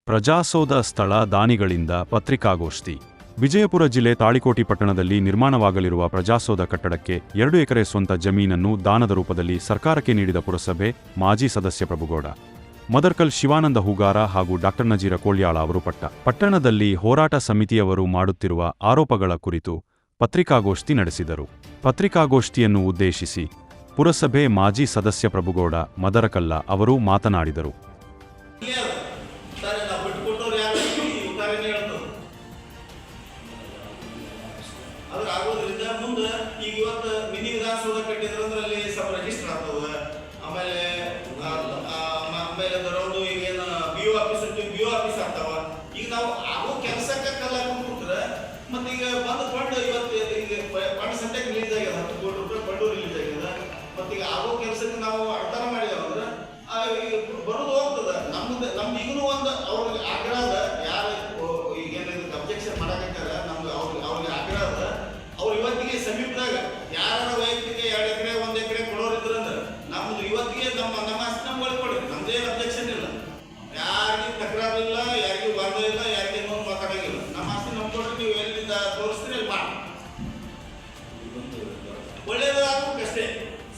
ಪ್ರಜಾಸೌಧ ಸ್ಥಳ ದಾನಿಗಳಿಂದ ಪತ್ರಿಕಾಗೋಷ್ಠಿ. ವಿಜಯಪುರ ಜಿಲ್ಲೆ ತಾಳಿಕೋಟಿ ಪಟ್ಟಣದಲ್ಲಿ ನಿರ್ಮಾಣವಾಗಲಿರುವ ಪ್ರಜಾಸೌಧ ಕಟ್ಟಡಕ್ಕೆ 2 ಎಕರೆ ಸ್ವಂತ ಜಮೀನನ್ನು ದಾನದ ರೂಪದಲ್ಲಿ ಸರ್ಕಾರಕ್ಕೆ ನೀಡಿದ ಪುರಸಭೆ ಮಾಜಿ ಸದಸ್ಯ ಪ್ರಭುಗೌಡ ಮದರ್ಕಲ್ ಶಿವಾನಂದ ಹೂಗಾರ ಹಾಗೂ ಡಾ ನಜೀರ ಕೋಳ್ಯಾಳ ಅವರು ಪಟ್ಟಣದಲ್ಲಿ ಹೋರಾಟ ಸಮಿತಿಯವರು ಮಾಡುತ್ತಿರುವ ಆರೋಪಗಳ ಕುರಿತು ಪತ್ರಿಕಾಗೋಷ್ಠಿ ನಡೆಸಿದರು. ಪತ್ರಿಕಾಗೋಷ್ಠಿಯನ್ನು ಉದ್ದೇಶಿಸಿ ಪುರಸಭೆ ಮಾಜಿ ಸದಸ್ಯ ಪ್ರಭುಗೌಡ ಮದರಕಲ್ಲ ಅವರು ಮಾತನಾಡಿದರು.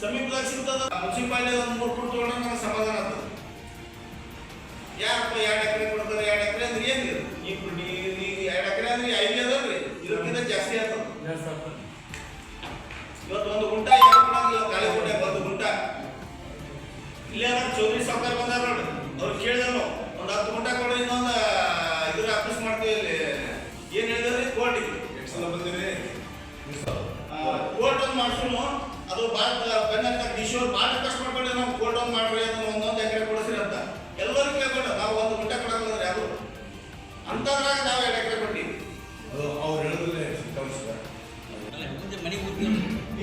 ಸಮೀಪದಾಗ ಸಿಗ್ತದ ಮುನ್ಸಿಪಾಲಿಟಿ ಒಂದು 3 ಕೋಟಿ ತಗೊಂಡ್ರೆ ನನಗೆ ಸಮಾಧಾನ ಆಗ್ತದೆ. ಯಾರಪ್ಪ 2 ಎಕರೆ ಕೊಡ್ತಾರೆ? 2 ಎಕರೆ ಅಂದ್ರೆ ಏನ್ರಿ? ಈಗ 2 ಎಕರೆ ಅಂದ್ರೆ 5 ಅದಲ್ರಿ, ಇದಕ್ಕಿಂತ ಜಾಸ್ತಿ ಆಗ್ತದೆ. ಇವತ್ತು 1 ಗುಂಟ ಯಾರು ಕೊಡಂಗಿಲ್ಲ, ಕಾಳಿ ಗುಂಟ 1 ಗುಂಟ ಇಲ್ಲೇ ಚೌಧರಿ ಸಾವುಕಾರ ಬಂದಾರ ನೋಡಿ, ಅವ್ರು ಕೇಳಿದ್ರು ಒಂದು 10 ಗುಂಟ ಕೊಡ್ರಿ, ಇನ್ನೊಂದು ಇದ್ರ ಆಫೀಸ್ ಮಾಡ್ತೀವಿ. ಇಲ್ಲಿ ಏನ್ ಹೇಳಿದ್ರಿ? ಕೋರ್ಟಿಗೆ ಎಷ್ಟು ಸಲ ಬಂದಿರಿ? ಕೋರ್ಟ್ ಒಂದು ಮಾಡ್ಸೋನು, ಅದು ಡಿಶೋರ್ ಭಾಳ ರಿಕ್ವೆಸ್ಟ್ ಮಾಡ್ಕೊಂಡ್ರೆ ನಾವು ಕೋಲ್ಡ್ ಡೌನ್ ಮಾಡ್ರಿ, ಅದನ್ನ 1 ಎಕರೆ ಕೊಡಿಸ್ರಿ ಅಂತ ಎಲ್ಲರೂ ಕೇಳ್ಕೊಂಡು ನಾವು 1 ಗುಂಟ ಕೊಡೋದ್ರೆ ಯಾರು ಅಂತದ್ರಾಗ ನಾವು 2 ಎಕರೆ ಕೊಟ್ಟಿವಿ. ಅವ್ರು ಹೇಳಿದ್ರೆ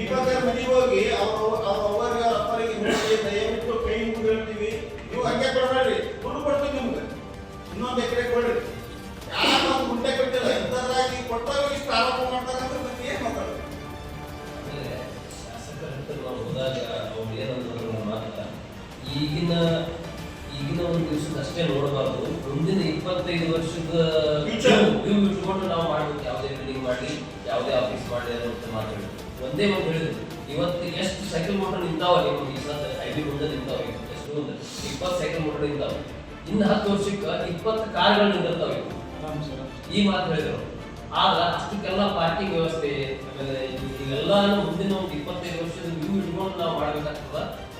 ಇವಾಗ ಮನೆಗೆ ಹೋಗಿ ಅವ್ರಿಗೆ ಅಪ್ಪರಿಗೆ ದಯವಿಟ್ಟು ಕೈ ಮುಗಿದು ಹೇಳ್ತೀವಿ, ನೀವು ಹಂಗೆ ಕೊಡಬೇಡ್ರಿ, ದುಡ್ಡು ಕೊಡ್ತೀವಿ ನಿಮ್ಗೆ, 1 ಎಕರೆ ಕೊಡ್ರಿ. ಯಾರು 1 ಗುಂಟೆ ಕೊಟ್ಟಿಲ್ಲ, ಇಂಥದ್ರಾಗಿ ಕೊಟ್ಟವ್ರಿಗೆ ಇಷ್ಟು ಆರೋಪ ಮಾಡ್ತಾರಂದ್ರೆ ಮತ್ತೆ ಏನು ಮಾತಾಡೋದು? ಈಗಿನ ಒಂದು ದಿವಸದ ಅಷ್ಟೇ ನೋಡಬಾರ್ದು, ಮುಂದಿನ 25 ವರ್ಷದ ವ್ಯೂ ಇಟ್ಕೊಂಡು ನಾವು ಮಾಡ್ಬೇಕು. ಯಾವುದೇ ಬಿಲ್ಡಿಂಗ್ ಮಾಡಿ, ಯಾವುದೇ ಆಫೀಸ್ ಮಾಡಿ ಅಂತ ಮಾತಾಡಿ ಒಂದೇ ಒಂದು ಹೇಳಿದ್ರು. ಇವತ್ತು ಎಷ್ಟು ಸೈಕಲ್ ಮೋಟರ್ ನಿಂತಾವ ನಿಮ್ಮ ಈ ಸಲ ಐಡಿ ಮುಂದೆ ನಿಂತಾವ, ಎಷ್ಟು 20 ಸೈಕಲ್ ಮೋಟರ್ ನಿಂತಾವ. ಇನ್ನು 10 ವರ್ಷಕ್ಕೆ 20 ಕಾರ್ಗಳು ನಿಂತಿರ್ತಾವೆ. ಈ ಮಾತು ಹೇಳಿದ್ರು. ಆಗ ಅಷ್ಟಕ್ಕೆಲ್ಲ ಪಾರ್ಕಿಂಗ್ ವ್ಯವಸ್ಥೆ, ಆಮೇಲೆ ಇವೆಲ್ಲಾನು ಮುಂದಿನ ಒಂದು 25 ವರ್ಷದ ವ್ಯೂ ಇಟ್ಕೊಂಡು ನಾವು ಮಾಡ್ಬೇಕಾಗ್ತದ.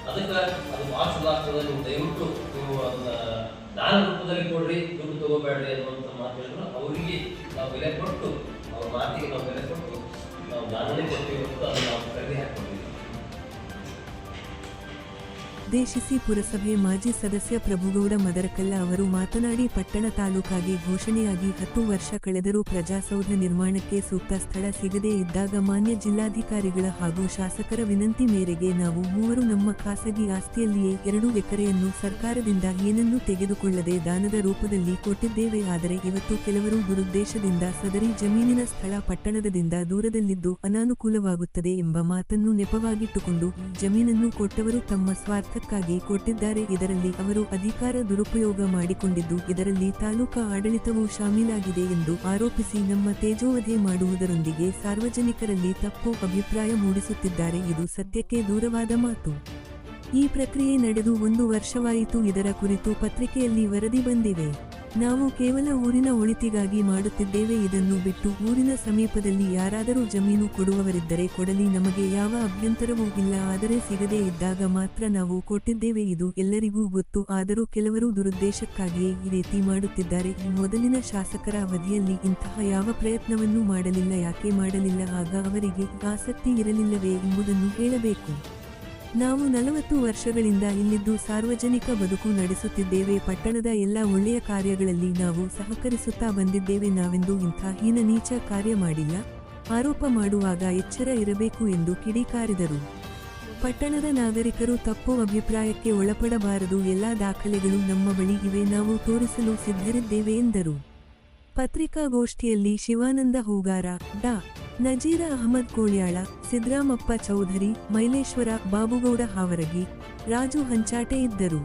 ಅದಕ್ಕೆ ಅದು ಭಾಳ ಚಲೋ ಆಗ್ತದೆ. ನೀವು ದಯವಿಟ್ಟು ನೀವು ಅದನ್ನ ದಾನ ರೂಪದಲ್ಲಿ ಕೊಡ್ರಿ, ದುಡ್ಡು ತಗೋಬೇಡ್ರಿ ಅನ್ನುವಂಥ ಮಾತು ಹೇಳಿದ್ರು. ಅವರಿಗೆ ನಾವು ಬೆಲೆ ಕೊಟ್ಟು, ಅವ್ರ ಮಾತಿಗೆ ನಾವು ಬೆಲೆ ಕೊಟ್ಟು ನಾವು ದಾನನೇ ಕೊಡ್ತೀವಿ ಹೊರತು ಅದನ್ನು ನಾವು ಖರೀದಿ ಹಾಕ್ಕೊಡ್ತೀವಿ. ಉದ್ದೇಶಿಸಿ ಪುರಸಭೆ ಮಾಜಿ ಸದಸ್ಯ ಪ್ರಭುಗೌಡ ಮದರಕಲ್ಲ ಅವರು ಮಾತನಾಡಿ, ಪಟ್ಟಣ ತಾಲೂಕಾಗಿ ಘೋಷಣೆಯಾಗಿ 10 ವರ್ಷ ಕಳೆದರೂ ಪ್ರಜಾಸೌಧ ನಿರ್ಮಾಣಕ್ಕೆ ಸೂಕ್ತ ಸ್ಥಳ ಸಿಗದೇ ಇದ್ದಾಗ ಮಾನ್ಯ ಜಿಲ್ಲಾಧಿಕಾರಿಗಳ ಹಾಗೂ ಶಾಸಕರ ವಿನಂತಿ ಮೇರೆಗೆ ನಾವು ಮೂವರು ನಮ್ಮ ಖಾಸಗಿ ಆಸ್ತಿಯಲ್ಲಿಯೇ 2 ಎಕರೆಯನ್ನು ಸರ್ಕಾರದಿಂದ ಏನನ್ನೂ ತೆಗೆದುಕೊಳ್ಳದೆ ದಾನದ ರೂಪದಲ್ಲಿ ಕೊಟ್ಟಿದ್ದೇವೆ. ಆದರೆ ಇವತ್ತು ಕೆಲವರು ದುರುದ್ದೇಶದಿಂದ ಸದರಿ ಜಮೀನಿನ ಸ್ಥಳ ಪಟ್ಟಣದಿಂದ ದೂರದಲ್ಲಿದ್ದು ಅನಾನುಕೂಲವಾಗುತ್ತದೆ ಎಂಬ ಮಾತನ್ನು ನೆಪವಾಗಿಟ್ಟುಕೊಂಡು ಈ ಜಮೀನನ್ನು ಕೊಟ್ಟವರು ತಮ್ಮ ಸ್ವಾರ್ಥ ಕೊಟ್ಟಿದ್ದಾರೆ. ಇದರಲ್ಲಿ ಅವರು ಅಧಿಕಾರ ದುರುಪಯೋಗ ಮಾಡಿಕೊಂಡಿದ್ದು, ಇದರಲ್ಲಿ ತಾಲೂಕಾ ಆಡಳಿತವೂ ಶಾಮೀಲಾಗಿದೆ ಎಂದು ಆರೋಪಿಸಿ ನಮ್ಮ ತೇಜೋವಧೆ ಮಾಡುವುದರೊಂದಿಗೆ ಸಾರ್ವಜನಿಕರಲ್ಲಿ ತಪ್ಪು ಅಭಿಪ್ರಾಯ ಮೂಡಿಸುತ್ತಿದ್ದಾರೆ. ಇದು ಸತ್ಯಕ್ಕೆ ದೂರವಾದ ಮಾತು. ಈ ಪ್ರಕ್ರಿಯೆ ನಡೆದು 1 ವರ್ಷವಾಯಿತು. ಇದರ ಕುರಿತು ಪತ್ರಿಕೆಯಲ್ಲಿ ವರದಿ ಬಂದಿವೆ. ನಾವು ಕೇವಲ ಊರಿನ ಒಳಿತಿಗಾಗಿ ಮಾಡುತ್ತಿದ್ದೇವೆ. ಇದನ್ನು ಬಿಟ್ಟು ಊರಿನ ಸಮೀಪದಲ್ಲಿ ಯಾರಾದರೂ ಜಮೀನು ಕೊಡುವವರಿದ್ದರೆ ಕೊಡಲಿ, ನಮಗೆ ಯಾವ ಅಭ್ಯಂತರವೂ ಇಲ್ಲ. ಆದರೆ ಸಿಗದೇ ಇದ್ದಾಗ ಮಾತ್ರ ನಾವು ಕೊಟ್ಟಿದ್ದೇವೆ. ಇದು ಎಲ್ಲರಿಗೂ ಗೊತ್ತು. ಆದರೂ ಕೆಲವರು ದುರುದ್ದೇಶಕ್ಕಾಗಿಯೇ ಈ ರೀತಿ ಮಾಡುತ್ತಿದ್ದಾರೆ. ಈ ಮೊದಲಿನ ಶಾಸಕರ ಅವಧಿಯಲ್ಲಿ ಇಂತಹ ಯಾವ ಪ್ರಯತ್ನವನ್ನೂ ಮಾಡಲಿಲ್ಲ. ಯಾಕೆ ಮಾಡಲಿಲ್ಲ? ಆಗ ಅವರಿಗೆ ಆಸಕ್ತಿ ಇರಲಿಲ್ಲವೇ ಎಂಬುದನ್ನು ಹೇಳಬೇಕು. ನಾವು 40 ವರ್ಷಗಳಿಂದ ಇಲ್ಲಿದ್ದು ಸಾರ್ವಜನಿಕ ಬದುಕು ನಡೆಸುತ್ತಿದ್ದೇವೆ. ಪಟ್ಟಣದ ಎಲ್ಲ ಒಳ್ಳೆಯ ಕಾರ್ಯಗಳಲ್ಲಿ ನಾವು ಸಹಕರಿಸುತ್ತಾ ಬಂದಿದ್ದೇವೆ. ನಾವೆಂದೂ ಇಂಥ ಹೀನ ನೀಚ ಕಾರ್ಯ ಮಾಡಿಲ್ಲ. ಆರೋಪ ಮಾಡುವಾಗ ಎಚ್ಚರ ಇರಬೇಕು ಎಂದು ಕಿಡಿಕಾರಿದರು. ಪಟ್ಟಣದ ನಾಗರಿಕರು ತಪ್ಪು ಅಭಿಪ್ರಾಯಕ್ಕೆ ಒಳಪಡಬಾರದು. ಎಲ್ಲ ದಾಖಲೆಗಳು ನಮ್ಮ ಬಳಿ ಇವೆ, ನಾವು ತೋರಿಸಲು ಸಿದ್ಧರಿದ್ದೇವೆ ಎಂದರು. ಪತ್ರಿಕಾಗೋಷ್ಠಿಯಲ್ಲಿ ಶಿವಾನಂದ ಹೂಗಾರ, ಡಾ ನಜೀರ ಅಹಮದ್ ಕೋಳ್ಯಾಳ, ಸಿದ್ರಾಮಪ್ಪ ಚೌಧರಿ, ಮೈಲೇಶ್ವರ, ಬಾಬುಗೌಡ ಹಾವರಗಿ, ರಾಜು ಹಂಚಾಟೆ ಇದ್ದರು.